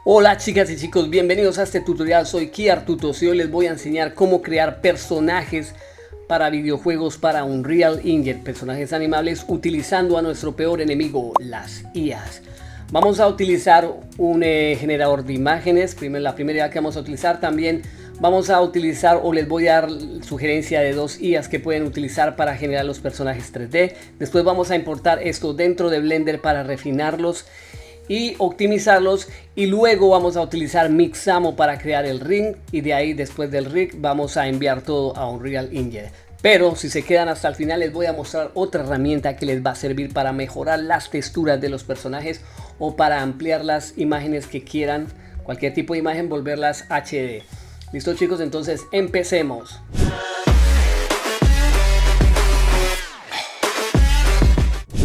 Hola chicas y chicos, bienvenidos a este tutorial. Soy Kiar Tutos y hoy les voy a enseñar cómo crear personajes para videojuegos para Unreal Engine, personajes animables utilizando a nuestro peor enemigo, las IAs. Vamos a utilizar un generador de imágenes. La primera idea que vamos a utilizar, también vamos a utilizar, o les voy a dar sugerencia de dos IAs que pueden utilizar para generar los personajes 3D. Después vamos a importar esto dentro de Blender para refinarlos y optimizarlos, y luego vamos a utilizar Mixamo para crear el rig, y de ahí, después del rig, vamos a enviar todo a Unreal Engine. Pero si se quedan hasta el final, les voy a mostrar otra herramienta que les va a servir para mejorar las texturas de los personajes o para ampliar las imágenes que quieran, cualquier tipo de imagen, volverlas HD. ¿Listo chicos? Entonces empecemos.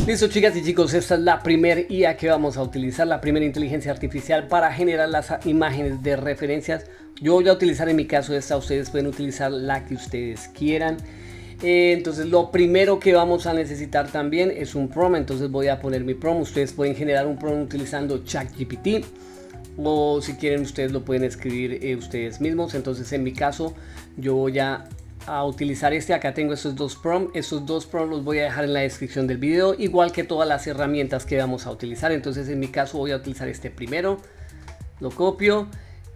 Listo chicas y chicos, esta es la primera IA que vamos a utilizar, la primera inteligencia artificial para generar las imágenes de referencias. Yo voy a utilizar en mi caso esta, ustedes pueden utilizar la que ustedes quieran. Entonces lo primero que vamos a necesitar también es un prompt, entonces voy a poner mi prompt. Ustedes pueden generar un prompt utilizando ChatGPT, o si quieren ustedes lo pueden escribir ustedes mismos. Entonces en mi caso yo voy a utilizar este. Acá tengo estos dos prompts los voy a dejar en la descripción del video, igual que todas las herramientas que vamos a utilizar. Entonces en mi caso voy a utilizar este primero, lo copio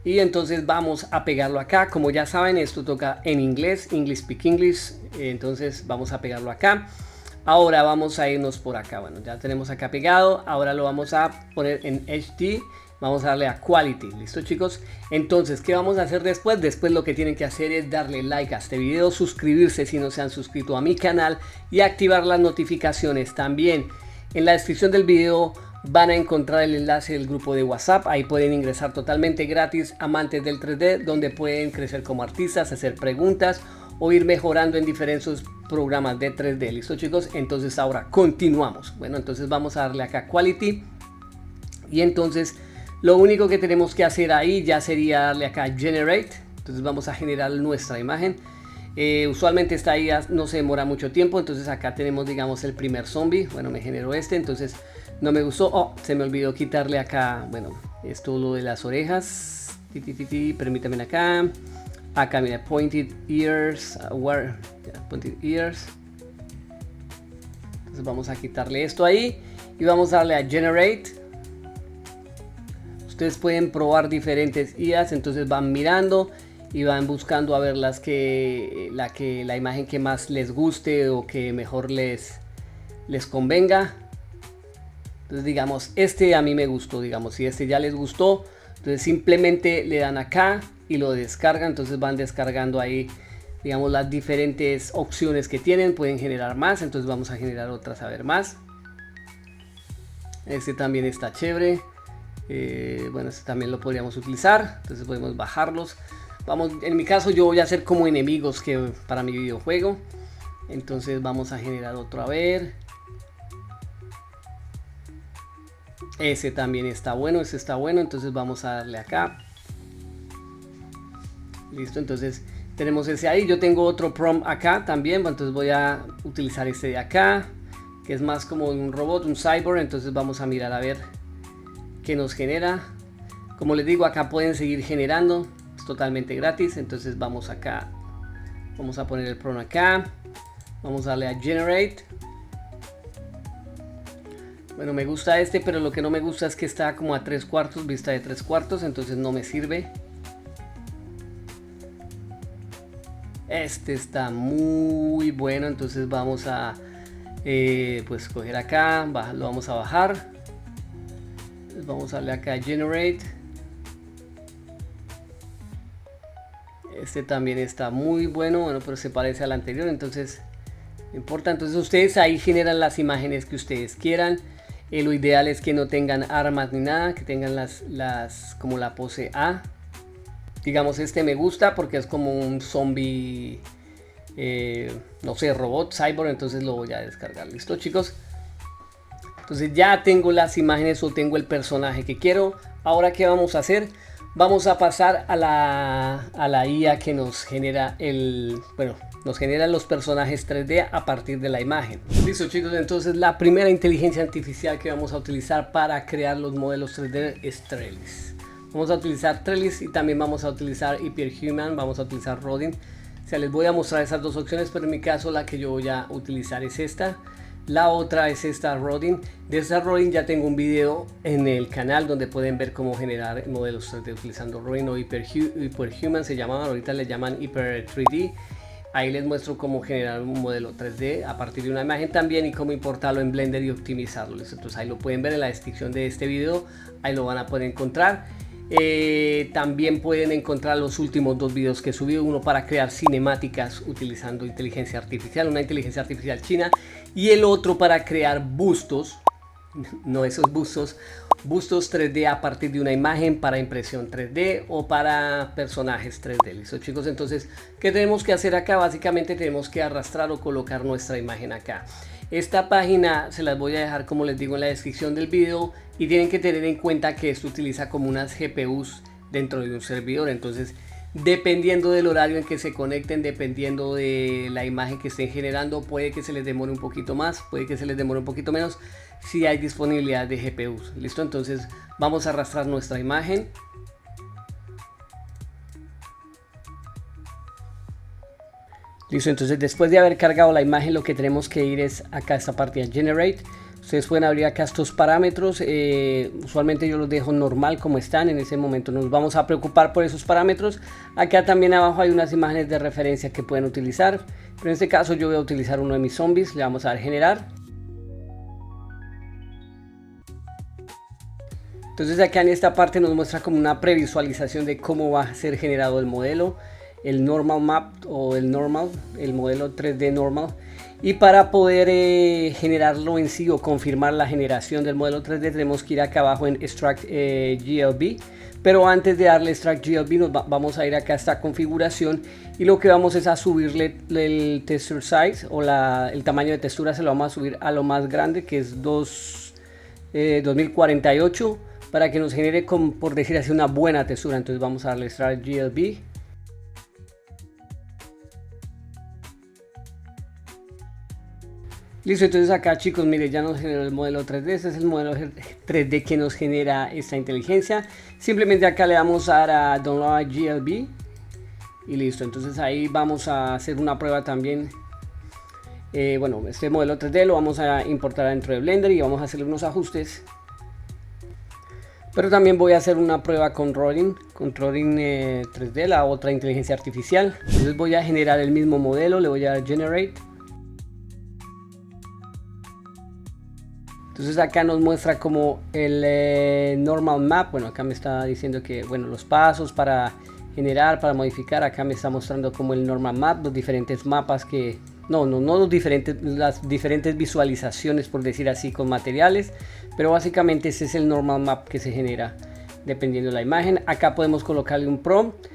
y entonces vamos a pegarlo acá. Como ya saben, esto toca en inglés, English Speak English, entonces vamos a pegarlo acá. Ahora vamos a irnos por acá. Bueno, ya tenemos acá pegado, ahora lo vamos a poner en HD. Vamos a darle a Quality. ¿Listo chicos? Entonces, ¿qué vamos a hacer después? Después lo que tienen que hacer es darle like a este video, suscribirse si no se han suscrito a mi canal y activar las notificaciones. También en la descripción del video van a encontrar el enlace del grupo de WhatsApp. Ahí pueden ingresar totalmente gratis, amantes del 3D, donde pueden crecer como artistas, hacer preguntas o ir mejorando en diferentes programas de 3D. ¿Listo chicos? Entonces ahora continuamos. Bueno, entonces vamos a darle acá Quality y entonces lo único que tenemos que hacer ahí ya sería darle acá Generate. Entonces vamos a generar nuestra imagen. Usualmente esta IA no se demora mucho tiempo. Entonces acá tenemos, digamos, el primer zombie. Bueno, me generó este, entonces no me gustó. Oh, se me olvidó quitarle acá, bueno, esto lo de las orejas. Permítanme acá. Acá mira, pointed ears. Pointed ears. Entonces vamos a quitarle esto ahí y vamos a darle a Generate. Ustedes pueden probar diferentes IAs, entonces van mirando y van buscando a ver la imagen que más les guste o que mejor les convenga. Entonces digamos, este a mí me gustó, digamos, si este ya les gustó, entonces simplemente le dan acá y lo descargan. Entonces van descargando ahí, digamos, las diferentes opciones que tienen. Pueden generar más, entonces vamos a generar otras a ver más. Este también está chévere. Bueno, este también lo podríamos utilizar, entonces podemos bajarlos. Vamos, en mi caso yo voy a hacer como enemigos que para mi videojuego. Entonces vamos a generar otro, a ver. Ese también está bueno, ese está bueno, entonces vamos a darle acá. Listo, entonces tenemos ese ahí. Yo tengo otro prompt acá también, entonces voy a utilizar este de acá, que es más como un robot, un cyborg. Entonces vamos a mirar a ver que nos genera. Como les digo, acá pueden seguir generando, es totalmente gratis. Entonces vamos acá, vamos a poner el prompt acá, vamos a darle a Generate. Bueno, me gusta este, pero lo que no me gusta es que está como a 3/4, vista de 3/4, entonces no me sirve. Este está muy bueno, entonces vamos a pues coger acá, lo vamos a bajar. Vamos a darle acá a Generate. Este también está muy bueno, pero se parece al anterior, entonces no importa. Entonces ustedes ahí generan las imágenes que ustedes quieran. Lo ideal es que no tengan armas ni nada, que tengan las como la pose A. Digamos, este me gusta porque es como un zombie, no sé, robot, cyborg, entonces lo voy a descargar. Listo chicos. Entonces ya tengo las imágenes o tengo el personaje que quiero. Ahora ¿qué vamos a hacer? Vamos a pasar a la IA que nos genera nos genera los personajes 3D a partir de la imagen. Listo chicos, entonces la primera inteligencia artificial que vamos a utilizar para crear los modelos 3D es Trellis. Vamos a utilizar Trellis y también vamos a utilizar Hyperhuman, vamos a utilizar Rodin. O sea, les voy a mostrar esas dos opciones, pero en mi caso la que yo voy a utilizar es esta. La otra es esta Rodin. De esta Rodin ya tengo un video en el canal donde pueden ver cómo generar modelos 3D utilizando Rodin o Hyperhuman, se llamaban, ahorita le llaman Hyper 3D. Ahí les muestro cómo generar un modelo 3D a partir de una imagen también y cómo importarlo en Blender y optimizarlo. Entonces ahí lo pueden ver en la descripción de este video, ahí lo van a poder encontrar. También pueden encontrar los últimos dos videos que subí, uno para crear cinemáticas utilizando inteligencia artificial, una inteligencia artificial china, y el otro para crear bustos, no esos bustos 3D a partir de una imagen para impresión 3D o para personajes 3D. ¿Listo, chicos? Entonces, ¿qué tenemos que hacer acá? Básicamente tenemos que arrastrar o colocar nuestra imagen acá. Esta página se las voy a dejar, como les digo, en la descripción del video, y tienen que tener en cuenta que esto utiliza como unas GPUs dentro de un servidor. Entonces, dependiendo del horario en que se conecten, dependiendo de la imagen que estén generando, puede que se les demore un poquito más, puede que se les demore un poquito menos, si hay disponibilidad de GPUs. ¿Listo? Entonces vamos a arrastrar nuestra imagen. Listo, entonces después de haber cargado la imagen, lo que tenemos que ir es acá a esta parte de Generate. Ustedes pueden abrir acá estos parámetros, usualmente yo los dejo normal como están. En ese momento nos vamos a preocupar por esos parámetros. Acá también abajo hay unas imágenes de referencia que pueden utilizar, pero en este caso yo voy a utilizar uno de mis zombies. Le vamos a dar generar. Entonces acá en esta parte nos muestra como una previsualización de cómo va a ser generado el modelo, el normal map o el modelo 3D normal. Y para poder generarlo en sí o confirmar la generación del modelo 3D, tenemos que ir acá abajo en Extract GLB. Pero antes de darle Extract GLB vamos a ir acá a esta configuración, y lo que vamos es a subirle el texture size o el tamaño de textura. Se lo vamos a subir a lo más grande, que es 2048, para que nos genere, por decir así, una buena textura. Entonces vamos a darle Extract GLB. Listo, entonces acá, chicos, mire, ya nos generó el modelo 3D. Este es el modelo 3D que nos genera esta inteligencia. Simplemente acá le damos a dar a Download GLB y listo. Entonces ahí vamos a hacer una prueba también. Bueno, este modelo 3D lo vamos a importar dentro de Blender y vamos a hacerle unos ajustes. Pero también voy a hacer una prueba con Rodin 3D, la otra inteligencia artificial. Entonces voy a generar el mismo modelo, le voy a dar Generate. Entonces acá nos muestra como el normal map. Bueno, acá me está diciendo que, bueno, los pasos para generar, para modificar. Acá me está mostrando como el normal map, los diferentes mapas que... No los diferentes, las diferentes visualizaciones, por decir así, con materiales. Pero básicamente ese es el normal map que se genera dependiendo de la imagen. Acá podemos colocarle un prompt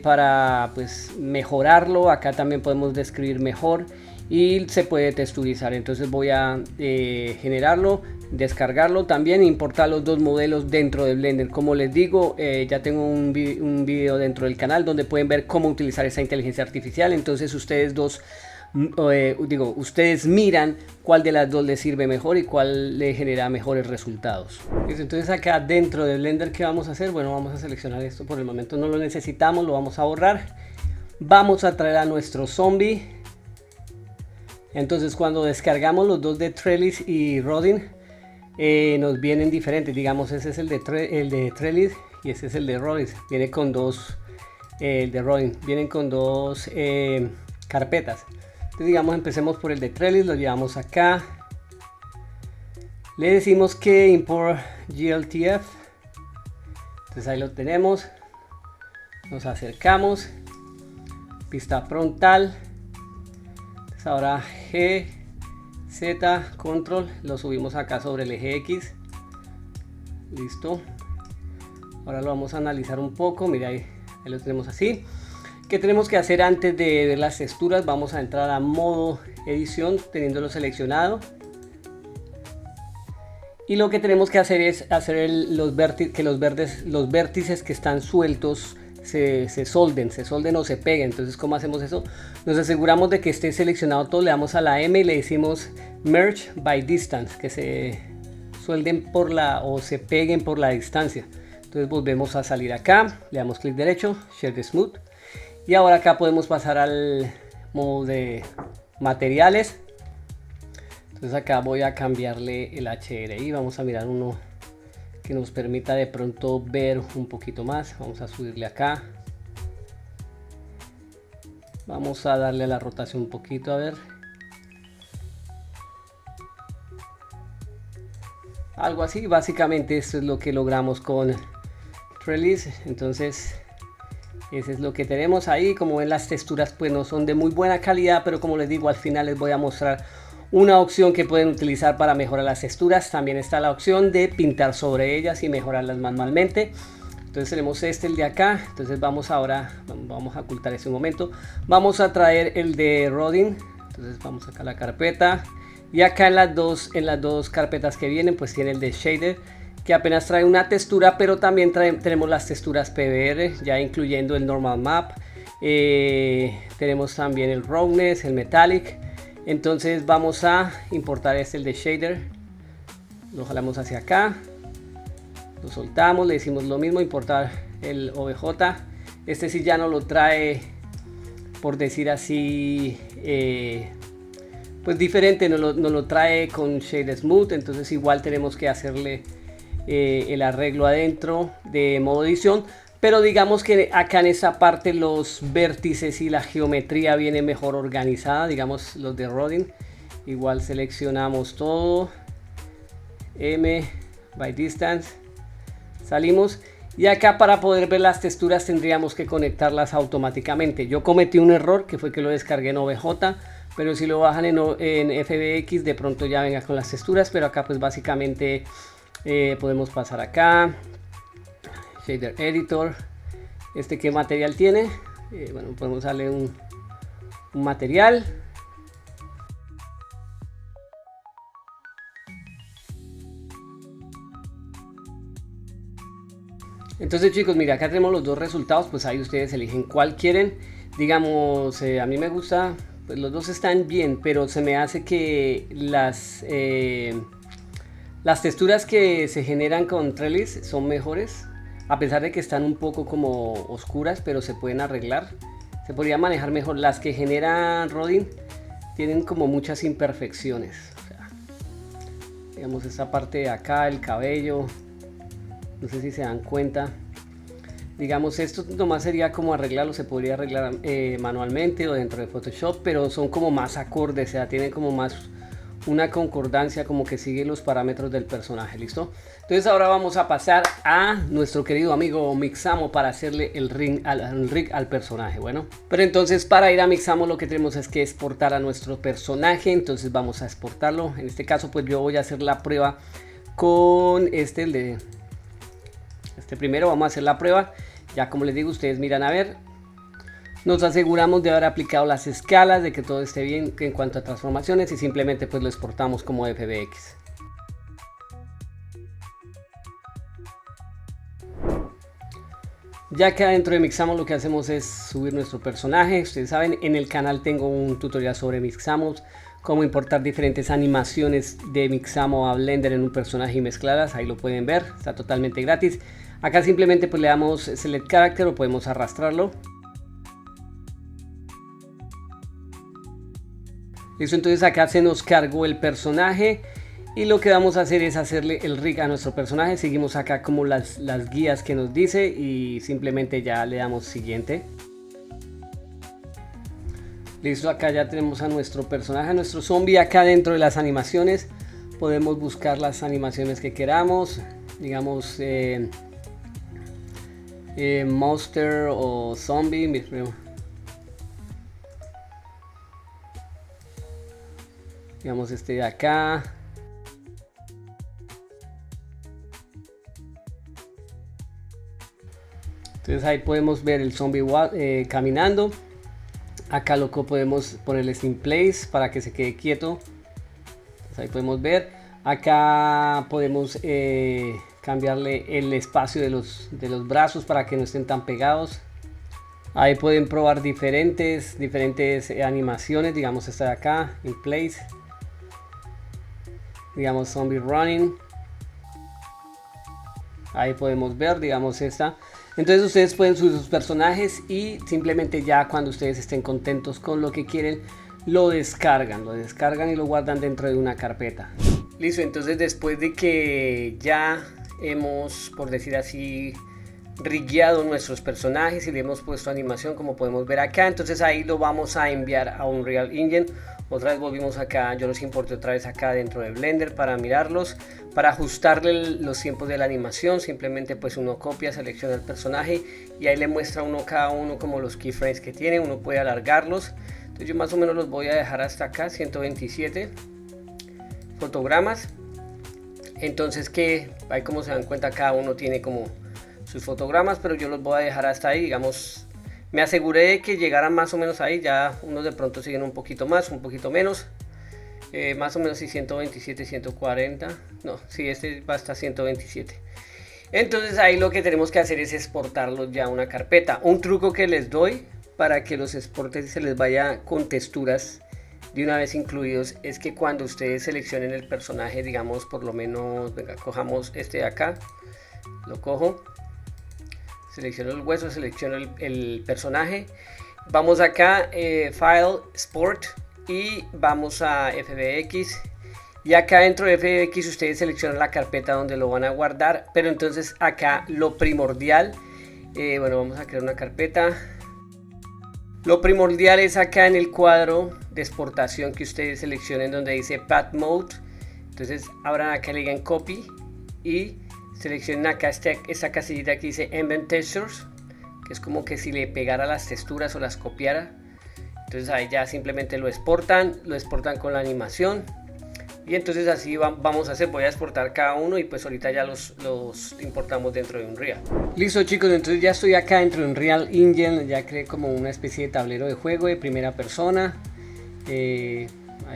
para, pues, mejorarlo. Acá también podemos describir mejor y se puede texturizar. Entonces voy a generarlo, descargarlo, también importar los dos modelos dentro de Blender. Como les digo, ya tengo un video dentro del canal donde pueden ver cómo utilizar esa inteligencia artificial. Entonces ustedes miran cuál de las dos les sirve mejor y cuál le genera mejores resultados. Entonces acá dentro de Blender, ¿qué vamos a hacer? Bueno, vamos a seleccionar esto. Por el momento no lo necesitamos, lo vamos a borrar. Vamos a traer a nuestro zombie. Entonces cuando descargamos los dos de Trellis y Rodin, nos vienen diferentes. Digamos, ese es el de Trellis y ese es el de Rodin. Viene con dos, el de Rodin, vienen con dos carpetas. Entonces, digamos, empecemos por el de Trellis, lo llevamos acá. Le decimos que import GLTF. Entonces ahí lo tenemos. Nos acercamos. Pista frontal. Ahora G, Z, control, lo subimos acá sobre el eje X. Listo. Ahora lo vamos a analizar un poco. Mira, ahí lo tenemos así. ¿Qué tenemos que hacer antes de ver las texturas? Vamos a entrar a modo edición teniéndolo seleccionado. Y lo que tenemos que hacer es hacer que los vértices que están sueltos se solden o se peguen. Entonces, ¿cómo hacemos eso? Nos aseguramos de que esté seleccionado todo, le damos a la M y le decimos Merge by Distance, que se suelden o se peguen por la distancia. Entonces volvemos a salir acá, le damos clic derecho, Shade Smooth. Y ahora acá podemos pasar al modo de materiales. Entonces acá voy a cambiarle el HDRI, vamos a mirar uno que nos permita de pronto ver un poquito más. Vamos a subirle acá. Vamos a darle a la rotación un poquito, a ver. Algo así, básicamente esto es lo que logramos con Trellis. Entonces ese es lo que tenemos ahí. Como ven, las texturas pues no son de muy buena calidad, pero como les digo, al final les voy a mostrar una opción que pueden utilizar para mejorar las texturas. También está la opción de pintar sobre ellas y mejorarlas manualmente. Entonces tenemos el de acá. Entonces vamos a ocultar ese momento. Vamos a traer el de Rodin. Entonces vamos acá a la carpeta. Y acá en las dos carpetas que vienen pues tiene el de Shader, que apenas trae una textura, pero también tenemos las texturas PBR, ya incluyendo el Normal Map. Tenemos también el Roughness, el Metallic. Entonces vamos a importar el de Shader. Lo jalamos hacia acá. Lo soltamos, le decimos lo mismo, importar el OBJ. Este sí ya no lo trae, por decir así, pues diferente, no lo trae con Shade Smooth. Entonces igual tenemos que hacerle el arreglo adentro de modo edición, pero digamos que acá en esta parte los vértices y la geometría viene mejor organizada, digamos los de Rodin. Igual seleccionamos todo, M by distance, salimos, y acá para poder ver las texturas tendríamos que conectarlas automáticamente. Yo cometí un error que fue que lo descargué en OBJ, pero si lo bajan en FBX de pronto ya venga con las texturas. Pero acá pues básicamente podemos pasar acá, Shader Editor, qué material tiene, bueno, podemos darle un material. Entonces chicos, mira, acá tenemos los dos resultados, pues ahí ustedes eligen cuál quieren. Digamos, a mí me gusta, pues los dos están bien, pero se me hace que las texturas que se generan con Trellis son mejores, a pesar de que están un poco como oscuras, pero se pueden arreglar. Se podría manejar mejor. Las que genera Rodin tienen como muchas imperfecciones. O sea, digamos esta parte de acá, el cabello, no sé si se dan cuenta. Digamos, esto nomás sería como arreglarlo, se podría arreglar manualmente o dentro de Photoshop, pero son como más acordes, o sea, tienen como más una concordancia, como que sigue los parámetros del personaje. ¿Listo? Entonces ahora vamos a pasar a nuestro querido amigo Mixamo para hacerle el rig al personaje. Bueno, pero entonces para ir a Mixamo lo que tenemos es que exportar a nuestro personaje. Entonces vamos a exportarlo. En este caso pues yo voy a hacer la prueba con primero vamos a hacer la prueba. Ya como les digo, ustedes miran a ver. Nos aseguramos de haber aplicado las escalas, de que todo esté bien en cuanto a transformaciones, y simplemente pues lo exportamos como FBX. Ya que adentro de Mixamo lo que hacemos es subir nuestro personaje. Ustedes saben, en el canal tengo un tutorial sobre Mixamo, cómo importar diferentes animaciones de Mixamo a Blender en un personaje y mezclarlas. Ahí lo pueden ver, está totalmente gratis. Acá simplemente pues le damos Select Character o podemos arrastrarlo. Listo, entonces acá se nos cargó el personaje y lo que vamos a hacer es hacerle el rig a nuestro personaje. Seguimos acá como las guías que nos dice y simplemente ya le damos siguiente. Listo, acá ya tenemos a nuestro personaje, a nuestro zombie. Acá dentro de las animaciones podemos buscar las animaciones que queramos, digamos monster o zombie. Digamos de acá. Entonces ahí podemos ver el zombie caminando. Acá podemos ponerle in place para que se quede quieto. Entonces ahí podemos ver. Acá podemos cambiarle el espacio de los brazos para que no estén tan pegados. Ahí pueden probar diferentes animaciones. Digamos esta de acá, in place. Digamos zombie running. Ahí podemos ver, digamos, esta. Entonces ustedes pueden subir sus personajes y simplemente ya cuando ustedes estén contentos con lo que quieren, lo descargan y lo guardan dentro de una carpeta. Listo, entonces después de que ya hemos, por decir así, rigueado nuestros personajes y le hemos puesto animación, como podemos ver acá, entonces ahí lo vamos a enviar a Unreal Engine. Otra vez volvimos acá, yo los importé otra vez acá dentro de Blender para mirarlos, para ajustarle los tiempos de la animación. Simplemente pues uno copia, selecciona el personaje y ahí le muestra uno cada uno como los keyframes que tiene. Uno puede alargarlos, entonces yo más o menos los voy a dejar hasta acá, 127 fotogramas. Entonces que ahí, como se dan cuenta, cada uno tiene como sus fotogramas, pero yo los voy a dejar hasta ahí, digamos. Me aseguré de que llegaran más o menos ahí. Ya unos de pronto siguen un poquito más, un poquito menos, más o menos 127, 140, no, sí, este va hasta 127. Entonces ahí lo que tenemos que hacer es exportarlos ya a una carpeta. Un truco que les doy para que los exportes y se les vaya con texturas de una vez incluidos es que cuando ustedes seleccionen el personaje, digamos, por lo menos, venga, cojamos este de acá, lo cojo, selecciono el hueso, selecciono el personaje, vamos acá, File, Export, y vamos a FBX, y acá dentro de FBX ustedes seleccionan la carpeta donde lo van a guardar. Pero entonces acá lo primordial, bueno, vamos a crear una carpeta. Lo primordial es acá en el cuadro de exportación que ustedes seleccionen donde dice Path Mode. Entonces abran acá, le digan Copy y seleccionen acá esta casillita que dice Embed Textures, que es como que si le pegara las texturas o las copiara. Entonces ahí ya simplemente lo exportan con la animación. Y entonces así vamos a hacer, voy a exportar cada uno y pues ahorita ya los importamos dentro de Unreal. Listo chicos, entonces ya estoy acá dentro de Unreal Engine, ya creé como una especie de tablero de juego de primera persona. Ahí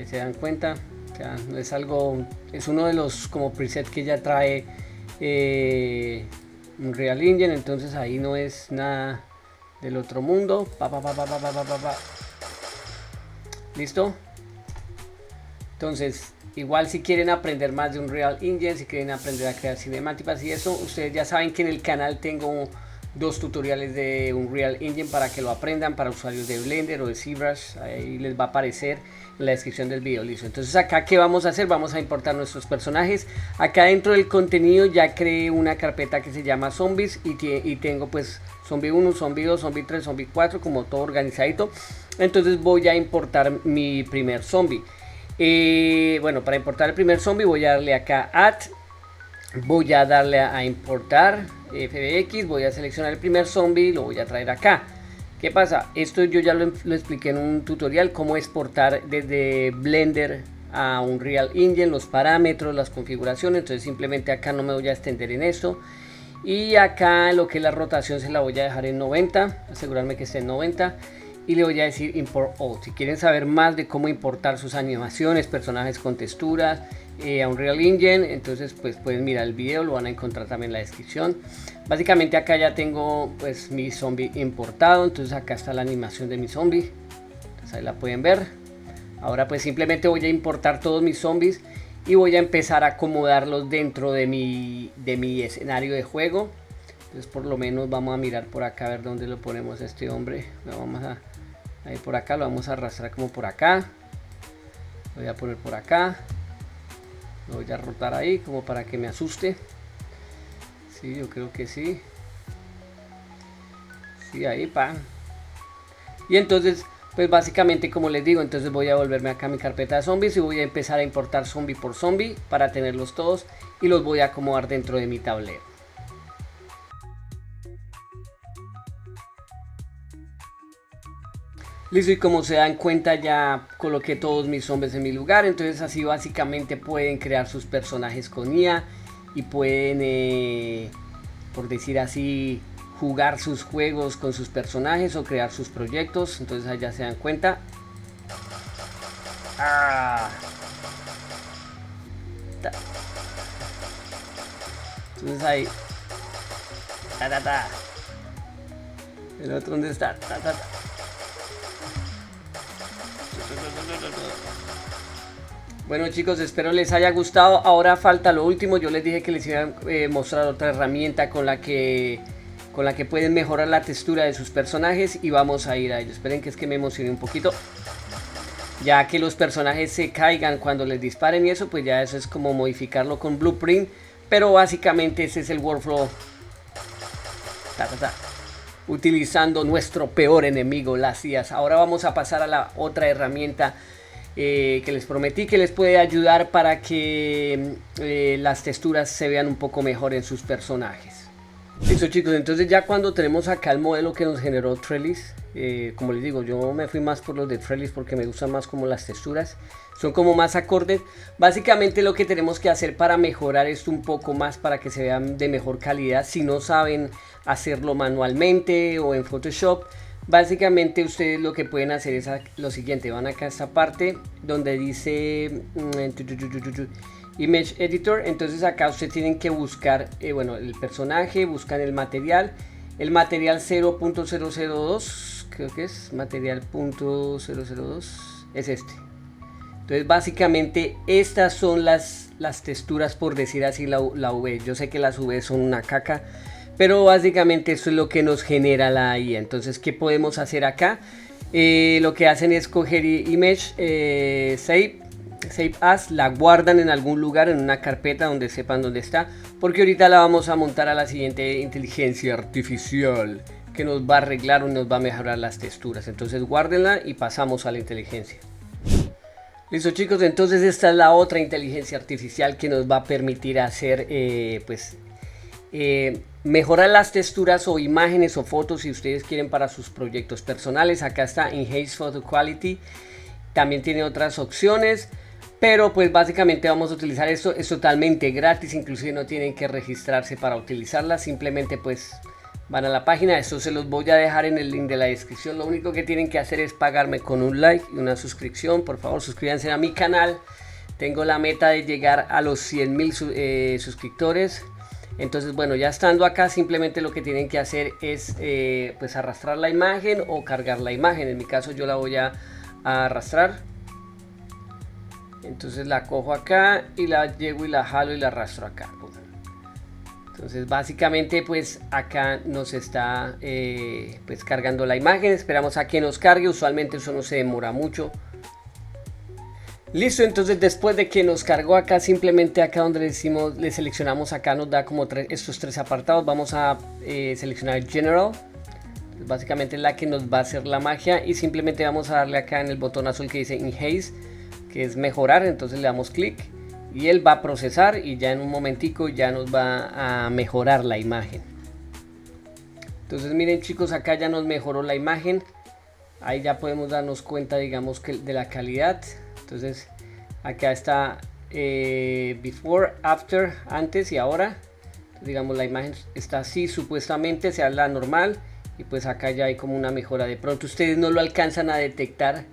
se dan cuenta, ya no es algo, es uno de los como presets que ya trae Unreal Engine, entonces ahí no es nada del otro mundo. Listo. Entonces igual si quieren aprender más de Unreal Engine, si quieren aprender a crear cinemáticas y eso, ustedes ya saben que en el canal tengo 2 tutoriales de Unreal Engine para que lo aprendan, para usuarios de Blender o de ZBrush. Ahí les va a aparecer en la descripción del video. Listo, entonces acá ¿qué vamos a hacer? Vamos a importar nuestros personajes. Acá dentro del contenido ya creé una carpeta que se llama Zombies y tengo pues Zombie 1, Zombie 2, Zombie 3, Zombie 4, como todo organizadito. Entonces voy a importar mi primer zombie. Bueno, para importar el primer zombie voy a darle acá Add, voy a darle a importar FBX, voy a seleccionar el primer zombie y lo voy a traer acá. ¿Qué pasa? Esto yo ya lo expliqué en un tutorial, cómo exportar desde Blender a Unreal Engine, los parámetros, las configuraciones. Entonces simplemente acá no me voy a extender en esto. Y acá lo que es la rotación se la voy a dejar en 90, asegurarme que esté en 90. Y le voy a decir Import All. Si quieren saber más de cómo importar sus animaciones, personajes con texturas a Unreal Engine, entonces pues pueden mirar el video, lo van a encontrar también en la descripción. Básicamente acá ya tengo pues mi zombie importado, entonces acá está la animación de mi zombie, entonces ahí la pueden ver. Ahora pues simplemente voy a importar todos mis zombies y voy a empezar a acomodarlos dentro de mi escenario de juego. Entonces por lo menos vamos a mirar por acá a ver dónde lo ponemos a este hombre. Lo vamos a ahí por acá, lo vamos a arrastrar como por acá. Lo voy a poner por acá. Lo voy a rotar ahí como para que me asuste. Sí, yo creo que sí. Sí, ahí, pa. Y entonces, pues básicamente como les digo, entonces voy a volverme acá a mi carpeta de zombies y voy a empezar a importar zombie por zombie para tenerlos todos y los voy a acomodar dentro de mi tablero. Listo, y como se dan cuenta ya coloqué todos mis zombies en mi lugar. Entonces así básicamente pueden crear sus personajes con IA y pueden, por decir así, jugar sus juegos con sus personajes o crear sus proyectos. Entonces allá se dan cuenta. Entonces ahí. El otro, ¿dónde está? Bueno chicos, espero les haya gustado. Ahora falta lo último. Yo les dije que les iba a mostrar otra herramienta con la que pueden mejorar la textura de sus personajes, y vamos a ir a ello. Esperen, que es que me emocioné un poquito, ya que los personajes se caigan cuando les disparen y eso, pues ya eso es como modificarlo con Blueprint, pero básicamente ese es el workflow. Utilizando nuestro peor enemigo, las IAs. Ahora vamos a pasar a la otra herramienta que les prometí que les puede ayudar para que las texturas se vean un poco mejor en sus personajes. Listo chicos, entonces ya cuando tenemos acá el modelo que nos generó Trellis, como les digo, yo me fui más por los de Trellis porque me gustan más como las texturas, son como más acordes. Básicamente lo que tenemos que hacer para mejorar esto un poco más, para que se vean de mejor calidad, si no saben hacerlo manualmente o en Photoshop, básicamente ustedes lo que pueden hacer es lo siguiente: van acá a esta parte donde dice Image Editor. Entonces acá ustedes tienen que buscar bueno, el personaje, buscan el material 0.002, creo que es material .002, es este. Entonces básicamente estas son las texturas, por decir así, la V. Yo sé que las V son una caca, pero básicamente eso es lo que nos genera la IA. Entonces, ¿qué podemos hacer acá? Lo que hacen es coger Image, Save As, la guardan en algún lugar, en una carpeta donde sepan dónde está, porque ahorita la vamos a montar a la siguiente inteligencia artificial, que nos va a arreglar o nos va a mejorar las texturas. Entonces guárdenla y pasamos a la inteligencia. Listo chicos, entonces esta es la otra inteligencia artificial que nos va a permitir hacer mejorar las texturas o imágenes o fotos, si ustedes quieren, para sus proyectos personales. Acá está Enhance Photo Quality, también tiene otras opciones, pero pues básicamente vamos a utilizar esto. Es totalmente gratis, inclusive no tienen que registrarse para utilizarla, simplemente pues van a la página. Esto se los voy a dejar en el link de la descripción. Lo único que tienen que hacer es pagarme con un like y una suscripción. Por favor, suscríbanse a mi canal. Tengo la meta de llegar a los 100.000 suscriptores. Entonces, bueno, ya estando acá, simplemente lo que tienen que hacer es pues arrastrar la imagen o cargar la imagen. En mi caso yo la voy a arrastrar. Entonces la cojo acá y la llego y la jalo y la arrastro acá. Entonces básicamente pues acá nos está pues cargando la imagen. Esperamos a que nos cargue. Usualmente eso no se demora mucho. Listo, entonces después de que nos cargó acá, simplemente acá donde le seleccionamos, acá nos da como estos tres apartados. Vamos a seleccionar General, básicamente es la que nos va a hacer la magia, y simplemente vamos a darle acá en el botón azul que dice Enhance, que es mejorar. Entonces le damos clic y él va a procesar y ya en un momentico ya nos va a mejorar la imagen. Entonces miren chicos, acá ya nos mejoró la imagen. Ahí ya podemos darnos cuenta, digamos, que de la calidad. Entonces acá está before, after, antes y ahora. Entonces, digamos, la imagen está así supuestamente, sea la normal, y pues acá ya hay como una mejora. De pronto ustedes no lo alcanzan a detectar,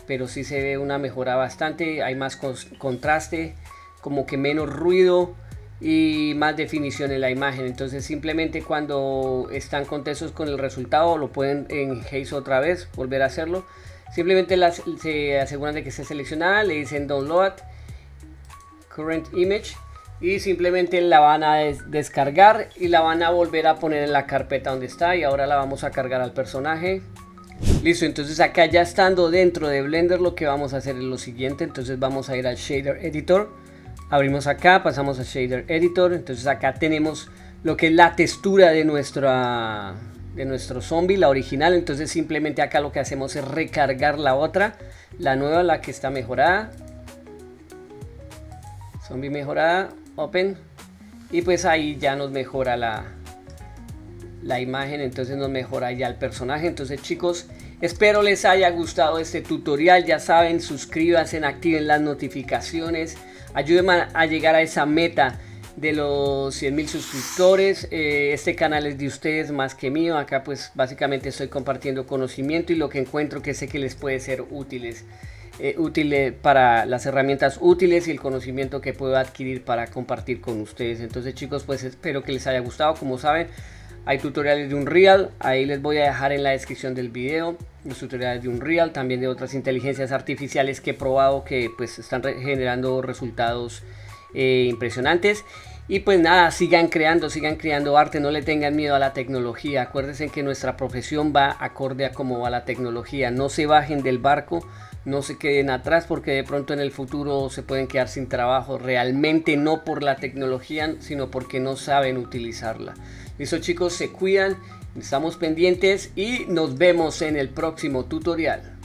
pero sí se ve una mejora bastante. Hay más contraste, como que menos ruido y más definición en la imagen. Entonces simplemente cuando están contentos con el resultado, lo pueden enhance otra vez, volver a hacerlo. Simplemente se aseguran de que esté seleccionada, le dicen download current image y simplemente la van a descargar y la van a volver a poner en la carpeta donde está, y ahora la vamos a cargar al personaje. Listo, entonces acá ya estando dentro de Blender, lo que vamos a hacer es lo siguiente. Entonces vamos a ir al Shader Editor, abrimos acá, pasamos a Shader Editor. Entonces acá tenemos lo que es la textura de nuestro zombie, la original. Entonces simplemente acá lo que hacemos es recargar la otra, la nueva, la que está mejorada, zombie mejorada, open, y pues ahí ya nos mejora la imagen. Entonces nos mejora ya el personaje. Entonces chicos, espero les haya gustado este tutorial. Ya saben, suscríbanse, activen las notificaciones, ayúdenme a llegar a esa meta de los 100.000 suscriptores. Este canal es de ustedes más que mío. Acá pues básicamente estoy compartiendo conocimiento y lo que encuentro que sé que les puede ser útil para las herramientas útiles y el conocimiento que puedo adquirir para compartir con ustedes. Entonces chicos, pues espero que les haya gustado. Como saben, Hay tutoriales de Unreal, ahí les voy a dejar en la descripción del video los tutoriales de Unreal, también de otras inteligencias artificiales que he probado que pues están generando resultados impresionantes. Y pues nada, sigan creando arte, no le tengan miedo a la tecnología. Acuérdense que nuestra profesión va acorde a cómo va la tecnología. No se bajen del barco, no se queden atrás porque de pronto en el futuro se pueden quedar sin trabajo. Realmente no por la tecnología, sino porque no saben utilizarla. Listo chicos, se cuidan, estamos pendientes y nos vemos en el próximo tutorial.